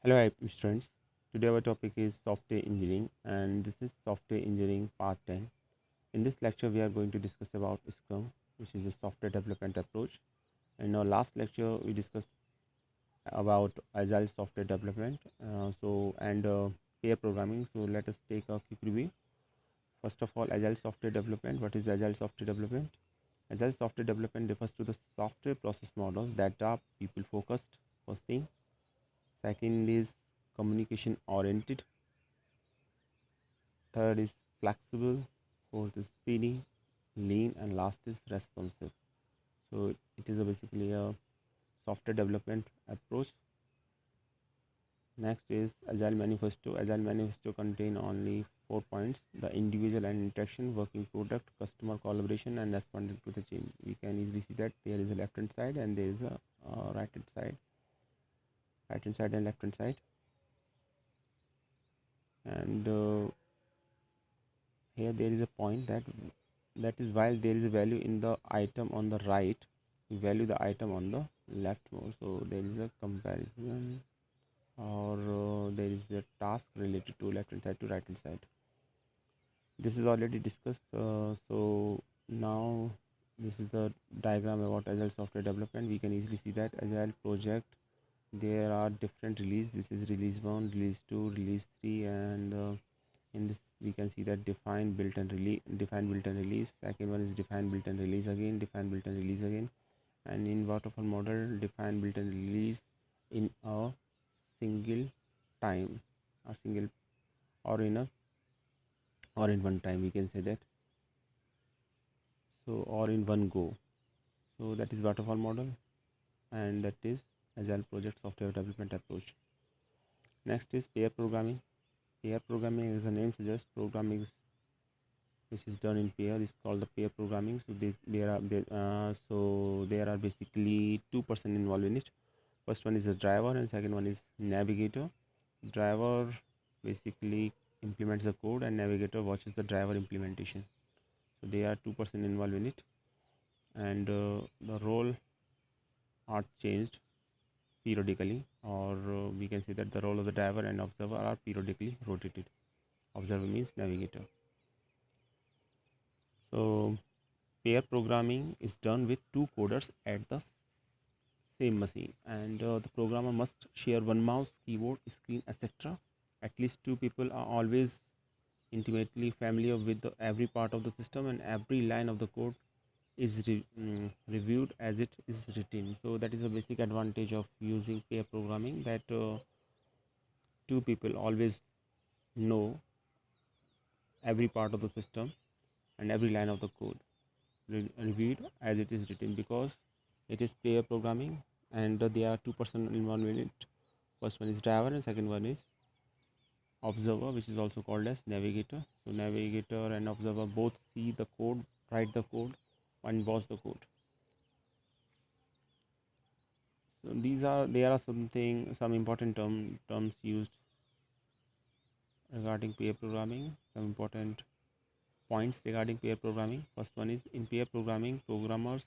Hello, students. Today our topic is software engineering, and this is software engineering part 10. In this lecture, we are going to discuss about Scrum, which is a software development approach. In our last lecture, we discussed about agile software development, and pair programming. So let us take a quick review. First of all, agile software development. What is agile software development? Agile software development refers to the software process models that are people focused. First thing. Second is communication oriented. Third is flexible. Fourth is speedy, lean, and last is responsive. So it is basically a software development approach. Next is Agile Manifesto. Agile Manifesto contain only 4 points: the individual and interaction, working product, customer collaboration, and responding to the change. We can easily see that there is a left hand side and there is a right hand side and left hand side. And here there is a point that is while there is a value in the item on the right, we value the item on the left more. So there is a comparison, or there is a task related to left hand side to right hand side. This is already discussed. So now this is the diagram about agile software development. We can easily see that agile project, there are different release. This is release 1, release 2, release 3, and in this we can see that define, build and release. Second one is define, build and release again, define, build and release again. And in waterfall model, define, build and release in a single time, a single or in a or in one time, we can say that. So or in one go. So that is waterfall model, and that is agile project software development approach. Next is pair programming. Pair programming, as the name suggests, programming which is done in pair is called the pair programming. So there are basically two person involved in it. First one is the driver and second one is navigator. Driver basically implements the code and navigator watches the driver implementation. So they are two person involved in it, and the role are changed periodically, or we can say that the role of the driver and observer are periodically rotated. Observer means navigator. So pair programming is done with two coders at the same machine, and the programmer must share one mouse, keyboard, screen, etc. At least two people are always intimately familiar with every part of the system, and every line of the code is reviewed as it is written. So that is a basic advantage of using pair programming, that two people always know every part of the system and every line of the code reviewed as it is written, because it is pair programming, and there are two person involved in it. First one is driver and second one is observer, which is also called as navigator. So navigator and observer both see the code, write the code, and watch the code. So there are some important terms used regarding pair programming. Some important points regarding pair programming. First one is, in pair programming, programmers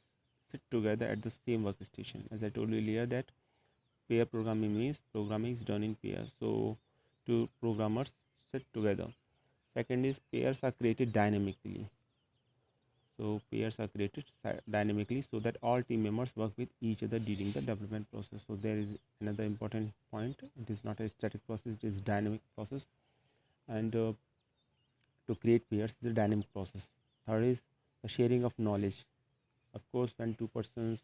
sit together at the same workstation. As I told you earlier, that pair programming means programming is done in pairs. So two programmers sit together. Second is, pairs are created dynamically. So pairs are created dynamically so that all team members work with each other during the development process. So there is another important point. It is not a static process, it is dynamic process. And to create pairs is a dynamic process. Third is the sharing of knowledge. Of course, when two persons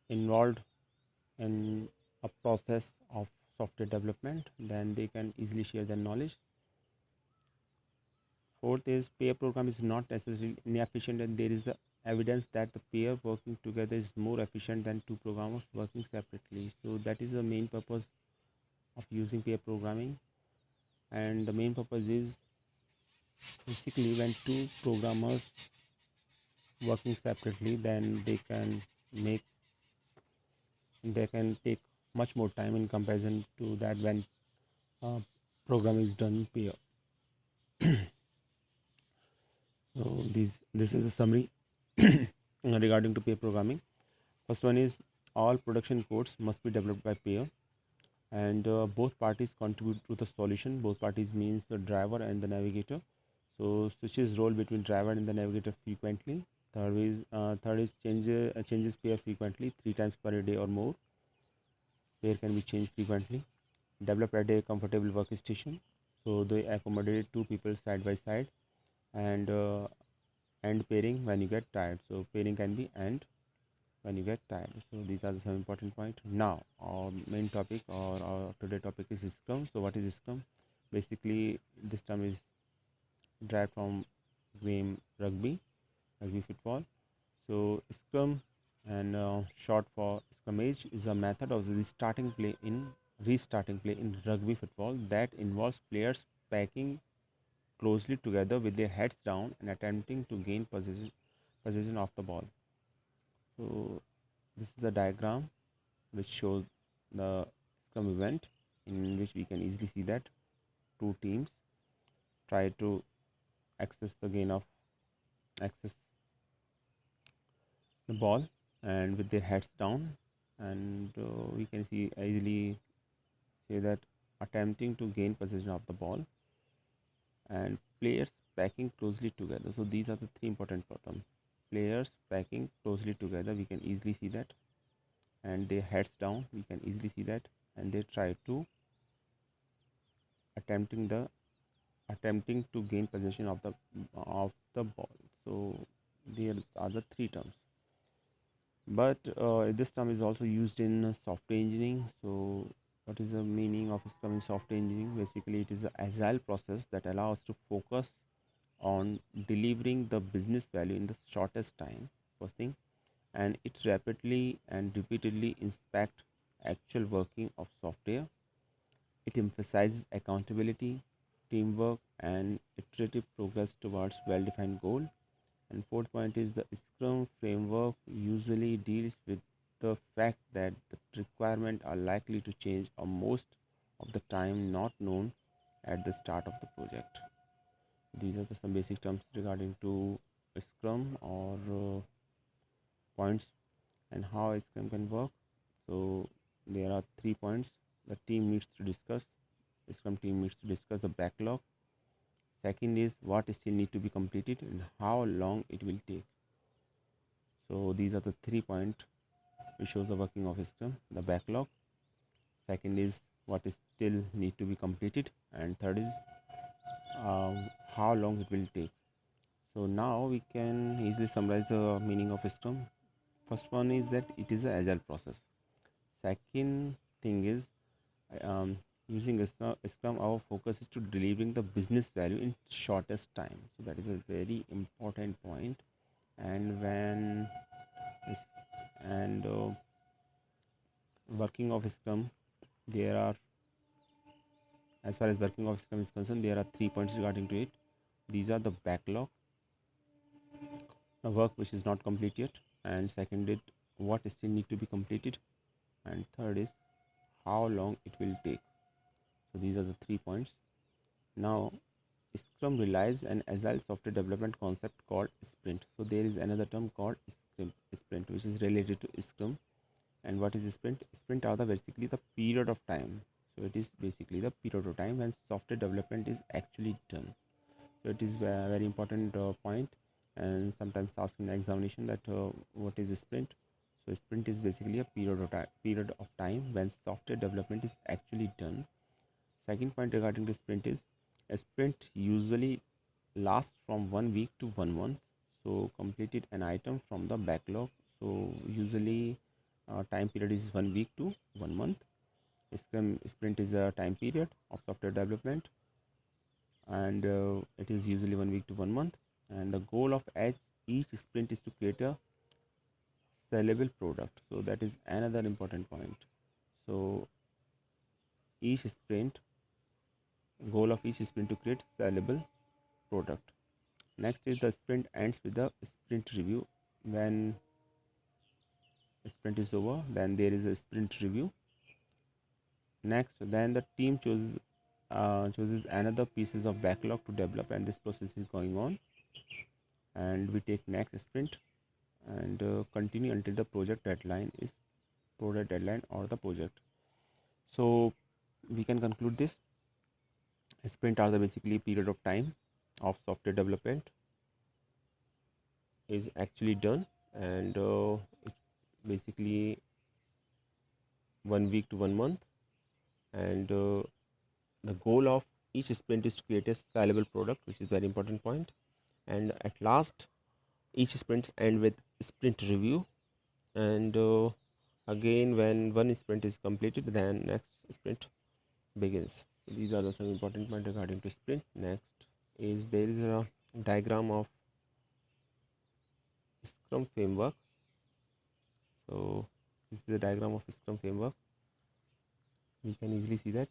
involved in a process of software development, then they can easily share their knowledge. Fourth is, pair program is not necessarily inefficient, and there is evidence that the pair working together is more efficient than two programmers working separately. So that is the main purpose of using pair programming, and the main purpose is basically when two programmers working separately, then make they can take much more time in comparison to that when uh, program is done in pair. So this is a summary regarding to pair programming. First one is, all production codes must be developed by pair. and both parties contribute to the solution. Both parties means the driver and the navigator. So switches role between driver and the navigator frequently. Third is changes pair frequently, 3 times per day or more. Pair can be changed frequently. Develop at a comfortable workstation. So they accommodate two people side by side, and end pairing when you get tired. So pairing can be end when you get tired. So these are the some important points. Now our main topic, or our today topic, is Scrum. So what is Scrum? Basically, this term is derived from game rugby football. So Scrum, and short for Scrummage, is a method of restarting play in rugby football that involves players packing closely together with their heads down and attempting to gain possession of the ball. So this is the diagram which shows the Scrum event, in which we can easily see that two teams try to access the gain of access the ball and with their heads down, and we can see easily say that attempting to gain possession of the ball and players packing closely together. So these are the three important terms. Players packing closely together, we can easily see that, and their heads down, we can easily see that, and they try to attempting the attempting to gain possession of the ball. So there are the three terms. But this term is also used in software engineering. So what is the meaning of Scrum in software engineering? Basically, it is an agile process that allows to focus on delivering the business value in the shortest time, first thing, and it rapidly and repeatedly inspect actual working of software. It emphasizes accountability, teamwork, and iterative progress towards well-defined goal. And fourth point is the Scrum framework usually deals with the fact that the requirements are likely to change or most of the time not known at the start of the project. These are some basic terms regarding to Scrum, or points, and how Scrum can work. So there are 3 points the team needs to discuss. Scrum team needs to discuss the backlog. Second is what still need to be completed and how long it will take. So these are the 3 points which shows the working of Scrum. The backlog. Second is what is still need to be completed, and third is how long it will take. So now we can easily summarize the meaning of Scrum. First one is that it is an agile process. Second thing is, um, using Scrum, our focus is to delivering the business value in shortest time. So that is a very important point. And when and working of Scrum, there are, as far as working of Scrum is concerned, there are 3 points regarding to it. These are the backlog, the work which is not complete yet, and second is what still need to be completed, and third is how long it will take. So these are the 3 points. Now Scrum relies on agile software development concept called sprint. So there is another term called sprint which is related to Scrum. And what is sprint? Sprint are the basically the period of time. So it is basically the period of time when software development is actually done. So it is a very important point, and sometimes asked in examination that what is a sprint. So sprint is basically a period of time when software development is actually done. Second point regarding the sprint is a sprint usually lasts from 1 week to 1 month. So completed an item from the backlog. So usually time period is 1 week to 1 month. Scrum sprint is a time period of software development, and it is usually 1 week to 1 month. And the goal of each sprint is to create a sellable product. So that is another important point. So each sprint goal of each sprint to create sellable product. Next is the sprint ends with the sprint review. When sprint is over, then there is a sprint review. Next, then the team chooses another pieces of backlog to develop, and this process is going on. And we take next sprint and continue until the project deadline or the project. So we can conclude this. Sprint are the basically period of time of software development is actually done, and it's basically 1 week to 1 month, and the goal of each sprint is to create a sellable product, which is very important point. And at last, each sprint end with sprint review, and again when one sprint is completed, then next sprint begins. So these are the some important points regarding to sprint. Next is there is a diagram of Scrum framework. So this is the diagram of Scrum framework. We can easily see that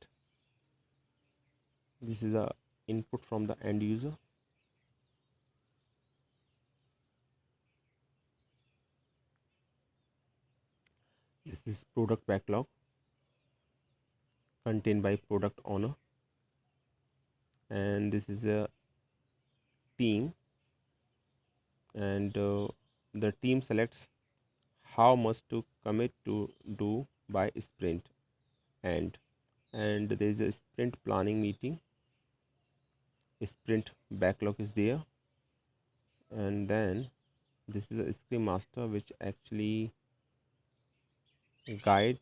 this is a input from the end user. This is product backlog contained by product owner, and this is a team, and the team selects how much to commit to do by sprint end, and there is a sprint planning meeting. Sprint backlog is there, and then this is a scrum master which actually guide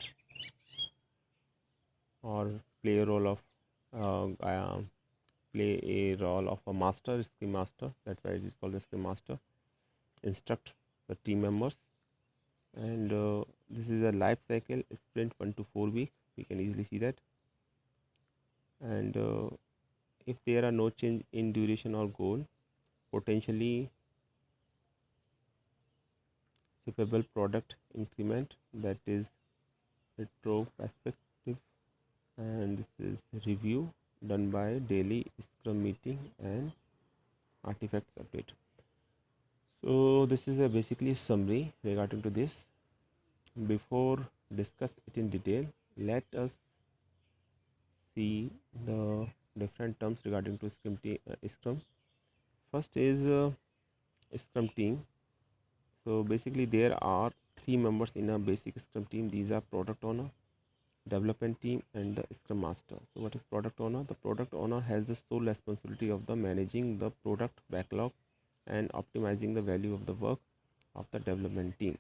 or play a role of play a role of a master, scrum master. That's why it is called the scrum master. Instruct the team members, and this is a life cycle sprint 1 to 4 week. We can easily see that, and if there are no change in duration or goal, potentially shippable product increment, that is retro perspective, and this is review done by daily scrum meeting and artifacts update. So this is a basically summary regarding to this. Before discuss it in detail, let us see the different terms regarding to scrum. First is scrum team. So basically there are three members in a basic scrum team. These are product owner, development team, and the scrum master. So what is product owner? The product owner has the sole responsibility of the managing the product backlog and optimizing the value of the work of the development team.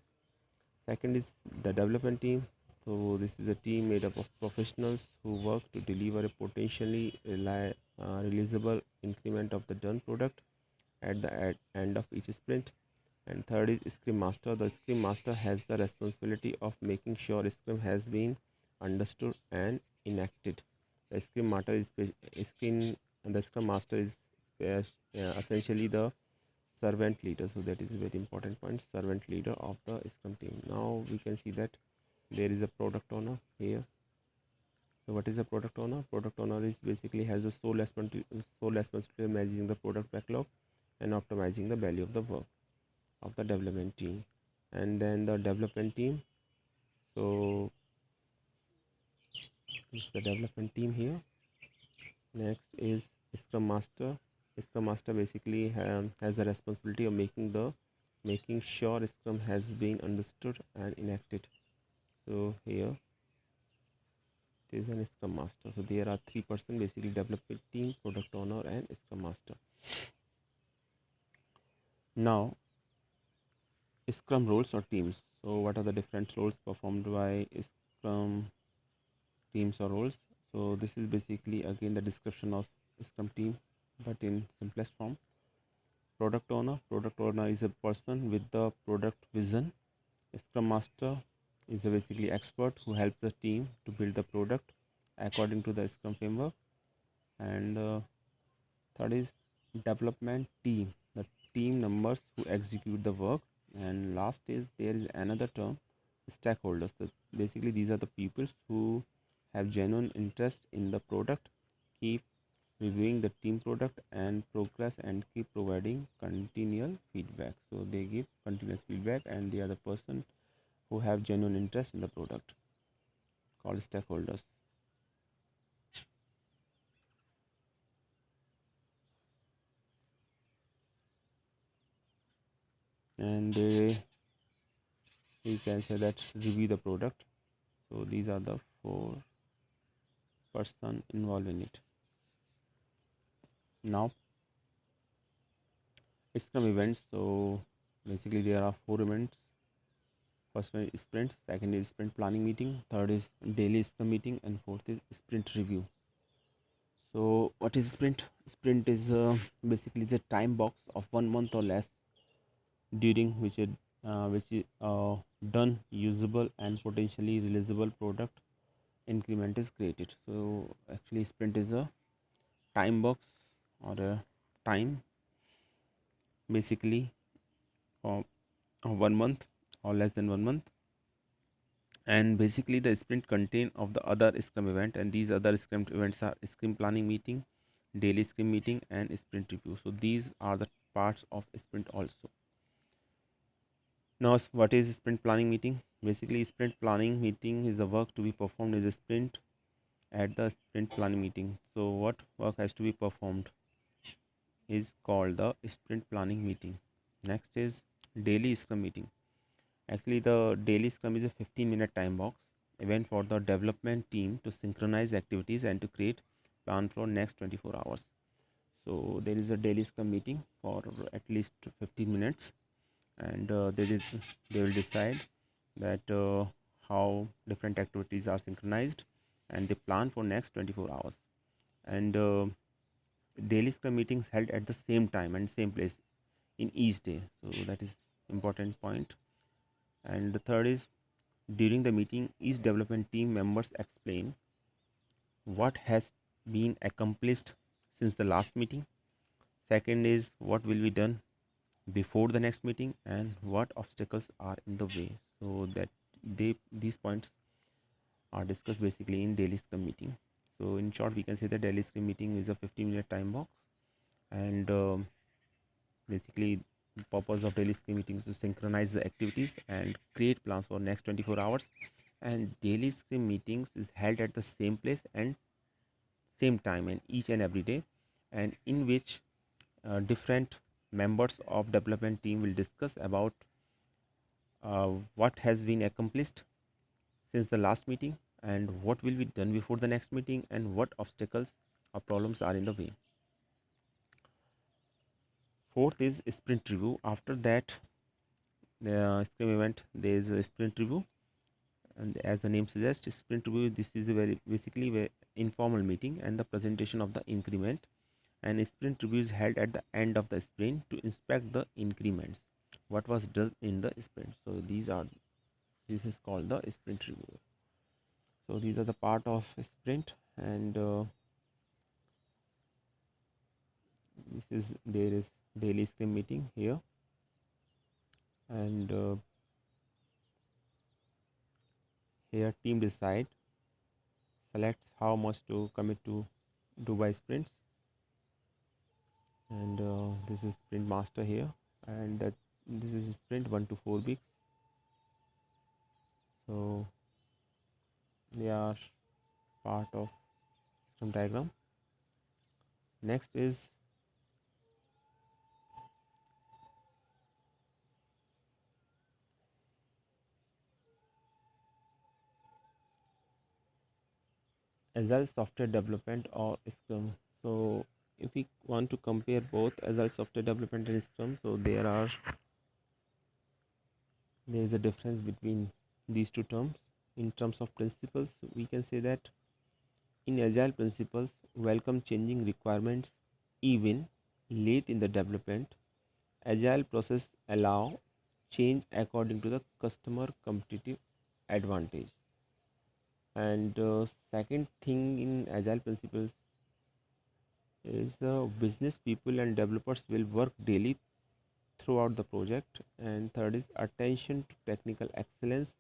Second is the development team. So this is a team made up of professionals who work to deliver a potentially releasable increment of the done product at the end of each sprint. And third is scrum master. The scrum master has the responsibility of making sure scrum has been understood and enacted. The scrum master is scrum and the scrum master is essentially the servant leader. So that is a very important point, servant leader of the scrum team. Now we can see that there is a product owner here. So what is a product owner? Product owner is basically has the sole responsibility of managing the product backlog and optimizing the value of the work of the development team. And then the development team, so this is the development team here. Next is scrum master. Scrum master basically has the responsibility of making sure scrum has been understood and enacted. So here it is an scrum master. So there are three-person basically: development team, product owner, and scrum master. Now scrum roles or teams. So what are the different roles performed by scrum teams or roles? So this is basically again the description of scrum team, but in simplest form. Product owner is a person with the product vision. Scrum master is a basically expert who helps the team to build the product according to the scrum framework. And third is development team, the team members who execute the work. And last is there is another term, stakeholders. Basically these are the people who have genuine interest in the product, keep reviewing the team product and progress, and keep providing continual feedback. So they give continuous feedback, and they are the person who have genuine interest in the product, called stakeholders. And they, you can say that, review the product. So these are the four person involved in it. Now, Scrum events. So basically, there are four events. First one is sprints, second is sprint planning meeting, third is daily Scrum meeting, and fourth is sprint review. So, what is sprint? Sprint is basically the time box of 1 month or less during which is done usable and potentially releasable product increment is created. So, actually, sprint is a time box or a time basically of 1 month or less than 1 month, and basically the sprint contain of the other scrum event, and these other scrum events are scrum planning meeting, daily scrum meeting, and sprint review. So these are the parts of sprint also. Now, what is sprint planning meeting? Basically, sprint planning meeting is the work to be performed in the sprint at the sprint planning meeting. So what work has to be performed is called the sprint planning meeting. Next is daily scrum meeting. Actually, the daily scrum is a 15-minute time box event for the development team to synchronize activities and to create plan for next 24 hours. So there is a daily scrum meeting for at least 15 minutes, and they will decide that how different activities are synchronized, and they plan for next 24 hours. And daily scrum meetings held at the same time and same place in each day. So that is important point. And the third is during the meeting, each development team members explain what has been accomplished since the last meeting. Second is what will be done before the next meeting and what obstacles are in the way. So that these points are discussed basically in daily scrum meeting. So in short, we can say that daily scrum meeting is a 15-minute time box, and basically the purpose of daily scrum meeting is to synchronize the activities and create plans for next 24 hours. And daily scrum meetings is held at the same place and same time and each and every day, and in which different members of development team will discuss about what has been accomplished since the last meeting and what will be done before the next meeting and what obstacles or problems are in the way. Fourth is sprint review. After that, the scrum event, there is a sprint review, and as the name suggests, sprint review, this is a very basically very informal meeting and the presentation of the increment, and sprint review is held at the end of the sprint to inspect the increments what was done in the sprint. So this is called the sprint review. So these are the part of sprint, and this is there is daily scrum meeting here, and here team decide selects how much to commit to do by sprints, and this is sprint master here, and that this is sprint 1 to 4 weeks. So they are part of scrum diagram. Next is agile software development or scrum. So if we want to compare both agile software development and scrum, so there is a difference between these two terms. In terms of principles, we can say that in agile principles welcome changing requirements even late in the development. Agile process allow change according to the customer competitive advantage. And second thing in agile principles is business people and developers will work daily throughout the project. And third is attention to technical excellence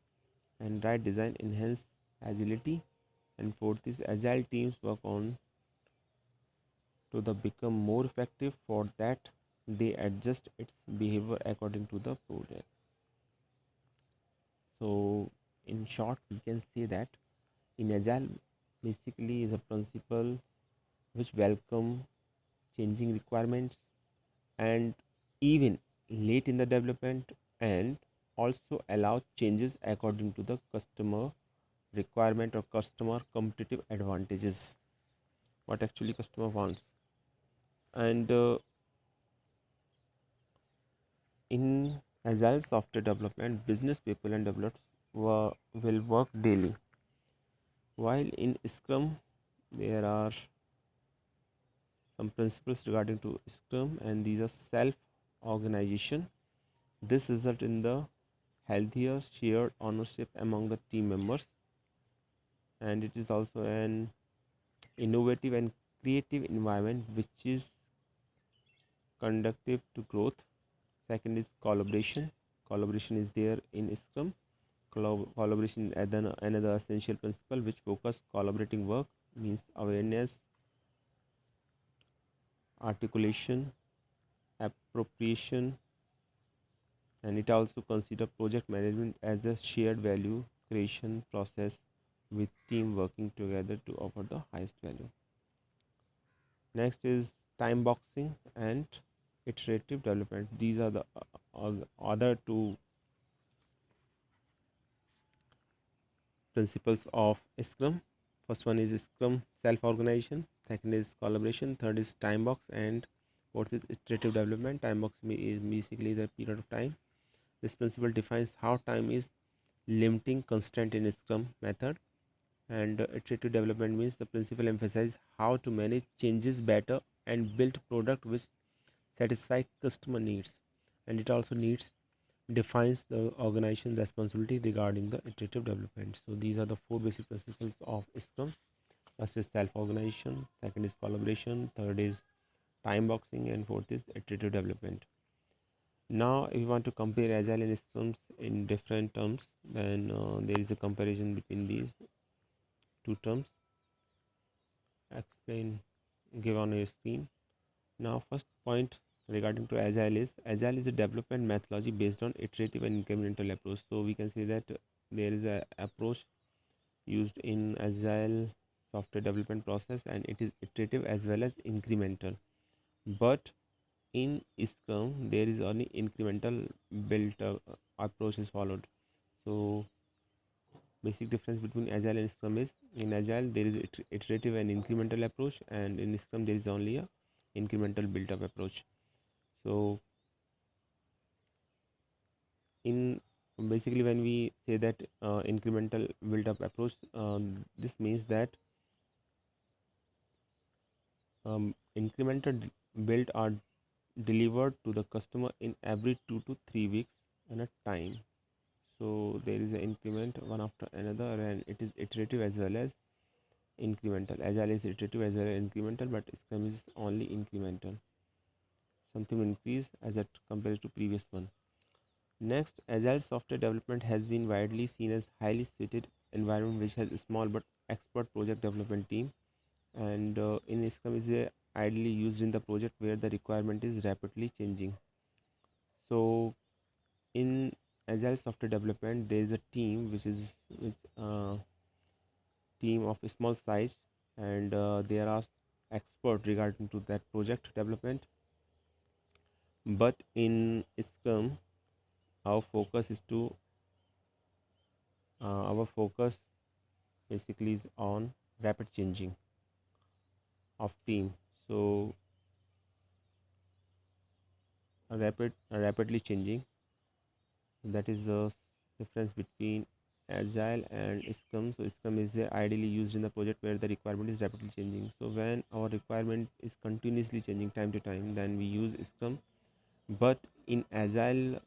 and right design enhance agility. And fourth is agile teams work on to the become more effective. For that they adjust its behavior according to the project. So in short, we can say that in agile basically is a principle which welcome changing requirements and even late in the development, and also allow changes according to the customer requirement or customer competitive advantages, what actually customer wants. And in agile software development, business people and developers will work daily, while in Scrum there are some principles regarding to Scrum, and these are self organization. This result in the healthier shared ownership among the team members, and it is also an innovative and creative environment which is conducive to growth. Second is collaboration. Collaboration is there in Scrum. Collaboration is another essential principle which focus collaborating work means awareness, articulation, appropriation, and it also consider project management as a shared value creation process with team working together to offer the highest value. Next is time boxing and iterative development. These are the other two principles of Scrum. First one is Scrum self-organization. Second is collaboration. Third is time box, and fourth is iterative development. Time box is basically the period of time. This principle defines how time is limiting constraint in Scrum method, and iterative development means the principle emphasizes how to manage changes better and build product which satisfy customer needs, and it also needs defines the organization responsibility regarding the iterative development. So these are the four basic principles of Scrum. First is self-organization, second is collaboration, third is time boxing, and fourth is iterative development. Now, if you want to compare Agile and Scrum in different terms, then there is a comparison between these two terms. Explain, give on your screen. Now, first point regarding to Agile is a development methodology based on iterative and incremental approach. So we can say that there is a approach used in Agile software development process, and it is iterative as well as incremental. But in Scrum, there is only incremental built approach is followed. So basic difference between Agile and Scrum is in Agile there is iterative and incremental approach, and in Scrum there is only a incremental built up approach. So in basically when we say that incremental build up approach, this means that incremental build are delivered to the customer in every 2 to 3 weeks in a time. So there is an increment one after another, and it is iterative as well as incremental. Agile is iterative as well as incremental, but Scrum is only incremental, something increase as it compared to previous one. Next, agile software development has been widely seen as highly suited environment which has a small but expert project development team, and in Scrum is ideally used in the project where the requirement is rapidly changing. So in agile software development there is a team which team of a small size, and there are expert regarding to that project development. But in Scrum our focus basically is on rapid changing of team. So rapidly changing, that is the difference between agile and Scrum. So Scrum is ideally used in the project where the requirement is rapidly changing. So when our requirement is continuously changing time to time, then we use Scrum. But in agile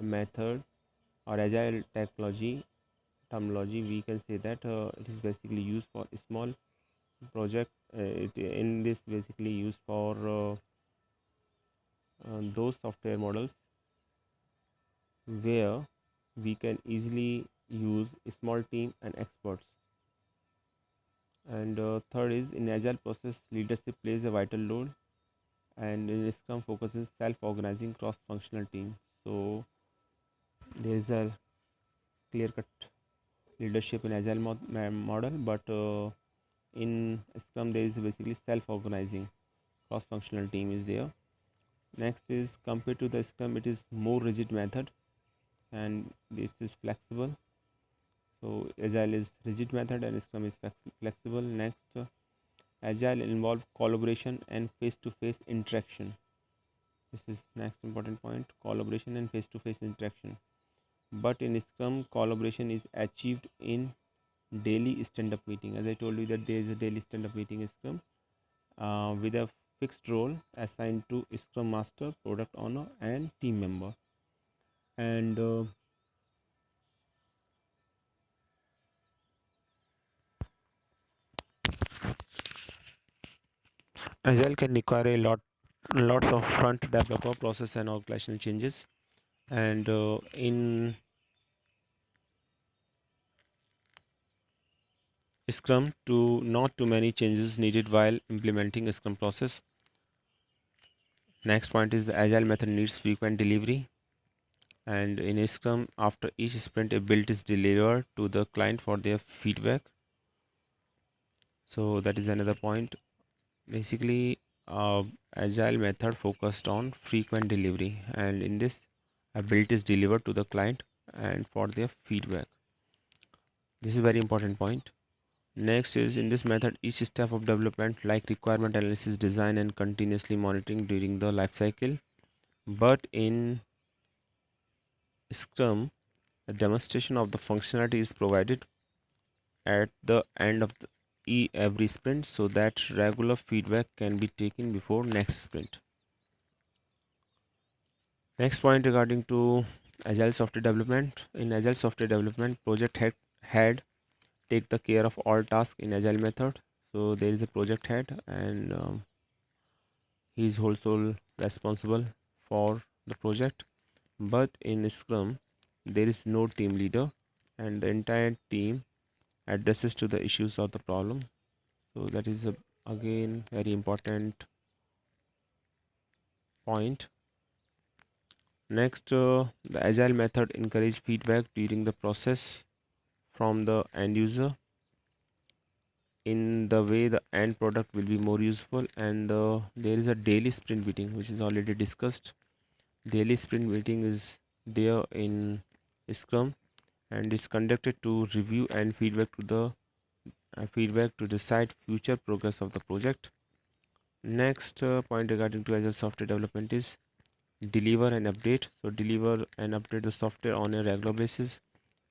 method or agile technology terminology, we can say that it is basically used for a small project. In this basically used for those software models where we can easily use a small team and experts. And third is in agile process leadership plays a vital role, and in Scrum focuses self-organizing cross-functional team. So there is a clear-cut leadership in agile model, but in Scrum there is basically self-organizing cross-functional team is there. Next is compared to the Scrum, it is more rigid method, and this is flexible. So Agile is rigid method and Scrum is flexible. Next, Agile involve collaboration and face-to-face interaction. This is next important point: collaboration and face-to-face interaction. But in Scrum, collaboration is achieved in daily stand-up meeting. As I told you that there is a daily stand-up meeting in Scrum with a fixed role assigned to Scrum Master, Product Owner, and team member. And Agile can require lots of front developer process and organizational changes. And in Scrum, not too many changes needed while implementing a Scrum process. Next point is the Agile method needs frequent delivery. And in Scrum, after each sprint, a build is delivered to the client for their feedback. So that is another point. Basically, Agile method focused on frequent delivery, and in this, a build is delivered to the client and for their feedback. This is a very important point. Next is in this method, each step of development like requirement analysis, design, and continuously monitoring during the life cycle. But in Scrum, a demonstration of the functionality is provided at the end of every sprint so that regular feedback can be taken before next sprint. Next point regarding to agile software development. In agile software development, project head take the care of all tasks in agile method. So there is a project head, and he is also responsible for the project. But in Scrum, there is no team leader, and the entire team addresses to the issues of the problem. So that is again very important point. Next, the agile method encourage feedback during the process from the end user in the way the end product will be more useful. And there is a daily sprint meeting which is already discussed. Daily sprint meeting is there in Scrum and is conducted to review and feedback to decide future progress of the project. Next point regarding to agile software development is deliver and update. So deliver and update the software on a regular basis,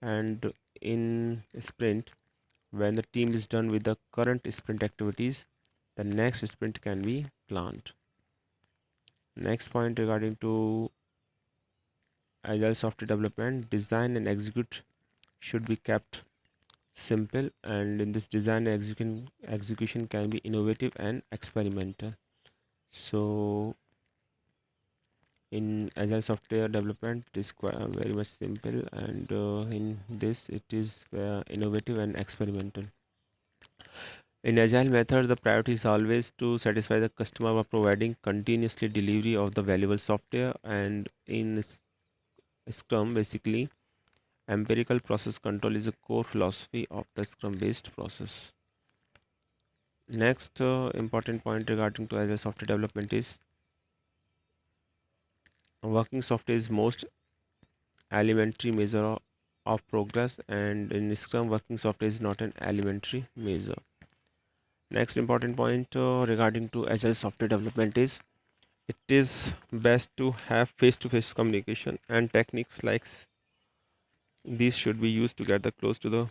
and in sprint, when the team is done with the current sprint activities, the next sprint can be planned. Next point regarding to agile software development, design and execute should be kept simple, and in this design and execution can be innovative and experimental. So in agile software development it is quite very much simple, and in this it is innovative and experimental. In agile method, the priority is always to satisfy the customer by providing continuously delivery of the valuable software. And in Scrum, basically, empirical process control is a core philosophy of the Scrum based process. Next important point regarding to agile software development is working software is most elementary measure of progress, and in Scrum, working software is not an elementary measure. Next important point regarding to agile software development is it is best to have face-to-face communication, and techniques like these should be used to get the close to the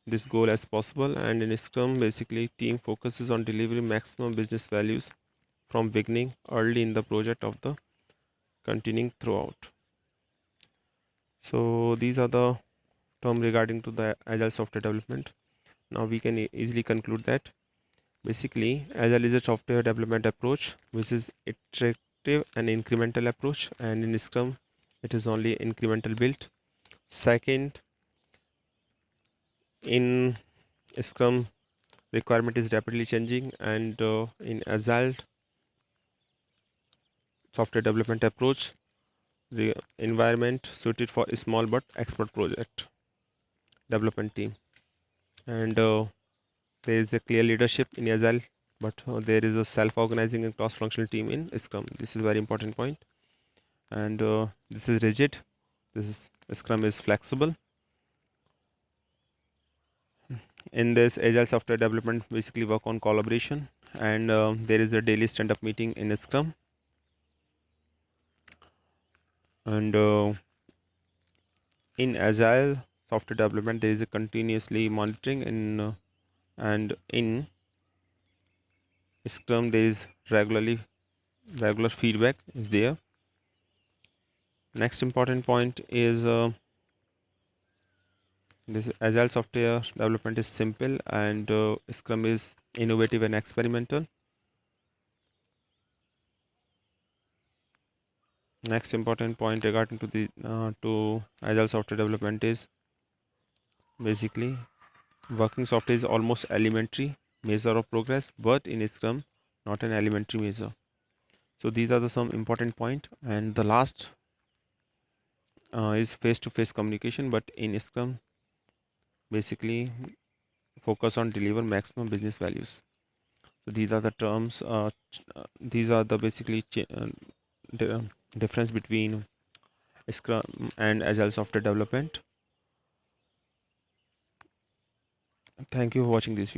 this goal as possible. And in Scrum, basically, team focuses on delivering maximum business values from beginning early in the project of the continuing throughout. So these are the terms regarding to the agile software development. Now we can easily conclude that basically agile is a software development approach which is iterative and incremental approach, and in Scrum it is only incremental build. Second, in Scrum requirement is rapidly changing, and in agile software development approach, the environment suited for a small but expert project development team. And there is a clear leadership in agile, but there is a self-organizing and cross-functional team in Scrum. This is a very important point. And this is rigid. This is Scrum is flexible. In this, agile software development basically work on collaboration, and there is a daily stand-up meeting in Scrum, and in agile software development there is a continuously monitoring and in Scrum there is regular feedback is there. Next important point is this agile software development is simple, and Scrum is innovative and experimental. Next important point regarding to the to agile software development is basically working software is almost elementary measure of progress, but in Scrum not an elementary measure. So these are the some important point, and the last is face-to-face communication, but in Scrum basically focus on deliver maximum business values. So these are the terms. These are the basically the difference between Scrum and Agile software development. Thank you for watching this video.